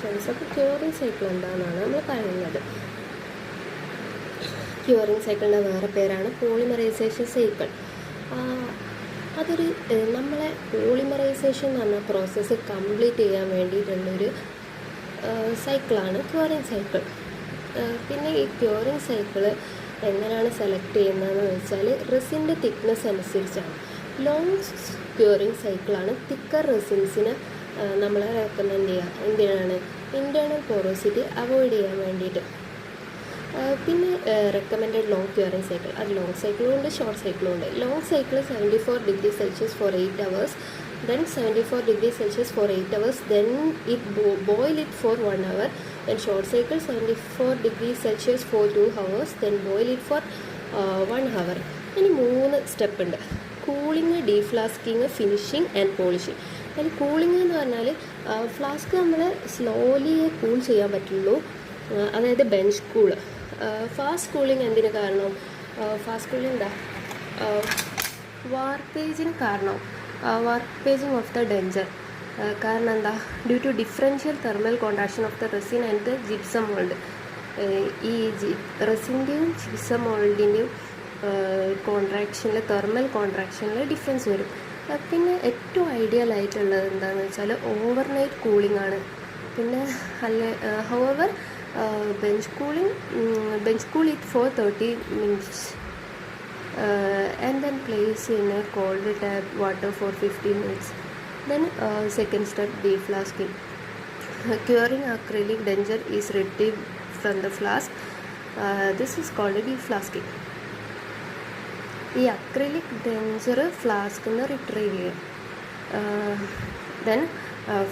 Friends. അപ്പോൾ curing cycle എന്താണെന്നാണ് നമ്മൾ പറയുന്നത്. ക്യൂറിങ് സൈക്കിളിൻ്റെ വേറെ പേരാണ് പോളിമറൈസേഷൻ സൈക്കിൾ. അതൊരു നമ്മളെ പോളിമറൈസേഷൻ എന്ന് പറഞ്ഞ പ്രോസസ്സ് കംപ്ലീറ്റ് ചെയ്യാൻ വേണ്ടിയിട്ടുള്ളൊരു സൈക്കിളാണ് ക്യൂറിങ് സൈക്കിൾ. പിന്നെ ഈ ക്യൂറിങ് സൈക്കിൾ എങ്ങനെയാണ് സെലക്ട് ചെയ്യുന്നതെന്ന് വെച്ചാൽ റെസിൻ്റെ തിക്നെസ് അനുസരിച്ചാണ്. ലോങ് ക്യൂറിങ് സൈക്കിളാണ് തിക്കർ റെസിൻസിന് നമ്മളെ റെക്കമെൻഡ് ചെയ്യുക. എന്തിനാണ്? ഇൻറ്റേർണൽ പോറോസിറ്റി അവോയ്ഡ് ചെയ്യാൻ വേണ്ടിയിട്ട്. പിന്നെ റെക്കമെൻഡഡ് ലോങ് ക്യൂറിങ് സൈക്കിൾ, അത് ലോങ് സൈക്കിളും ഉണ്ട് ഷോർട്ട് സൈക്കിളും ഉണ്ട്. Long cycle 74 degrees Celsius for 8 hours, then 74 degrees Celsius for 8 hours, then boil it for 1 hour. Then short cycle 74 degrees Celsius for 2 hours, then boil it for 1 hour. ഇനി 3 step ഉണ്ട്: cooling, ഡീഫ്ലാസ്കിങ്, finishing and polishing. അതിൽ cooling എന്ന് പറഞ്ഞാൽ flask നമ്മൾ slowly cool ചെയ്യാൻ പറ്റുള്ളൂ, അതായത് bench cool. Fast cooling എന്തിന് കാരണം? ഫാസ്റ്റ് കൂളിങ് എന്താ? വാർപ്പേജിന് കാരണം, വാർപ്പേജിങ് ഓഫ് ദ ഡെഞ്ചർ. കാരണം എന്താ? Due to differential thermal contraction of the resin and the gypsum mould. ഈ റെസിൻ്റെയും ജിപ്സം മോൾഡിൻ്റെയും കോൺട്രാക്ഷനിൽ, തെർമൽ കോൺട്രാക്ഷനിൽ ഡിഫറൻസ് വരും. പിന്നെ ഏറ്റവും ഐഡിയൽ ആയിട്ടുള്ളത് എന്താണെന്ന് വെച്ചാൽ ഓവർനൈറ്റ് കൂളിംഗ് ആണ്. പിന്നെ however bench cool it for 30 minutes and then place in a cold tap water for 15 minutes. Then second step, deflasking. Curing acrylic denture is retrieved from the flask. This is called deflasking. ഈ acrylic denture ഫ്ലാസ്കിന്ന് retrieve ചെയ്യുക. Then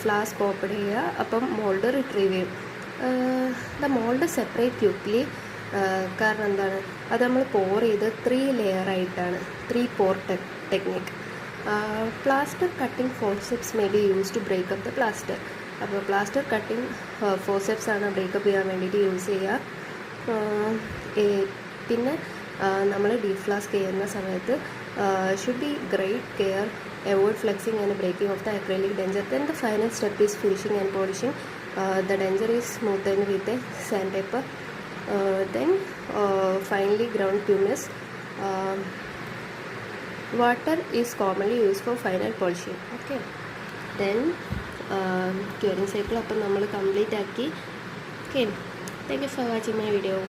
flask open ചെയ്യുക, അപ്പം mould retrieve ചെയ്യും. The mould separate quickly. കാരണം എന്താണ്? അത് നമ്മൾ പോർ ചെയ്ത് 3 ലെയറായിട്ടാണ്, 3 pour technique. Plaster cutting forceps may be use to break up the plaster. അപ്പോൾ പ്ലാസ്റ്റർ കട്ടിംഗ് ഫോർസെപ്സ് ആണ് ബ്രേക്കപ്പ് ചെയ്യാൻ വേണ്ടിയിട്ട് യൂസ് ചെയ്യുക. പിന്നെ നമ്മൾ ഡീഫ്ലാസ്ക് ചെയ്യുന്ന സമയത്ത് should be great care, avoid flexing and breaking of the acrylic denture. Then the final step is finishing and polishing. The denture is smoothened with a sandpaper. Then finely ground pumice. Water is commonly used for final polishing. Okay. Then curing cycle അപ്പം നമ്മൾ complete ആക്കി. Okay. Thank you for watching my video.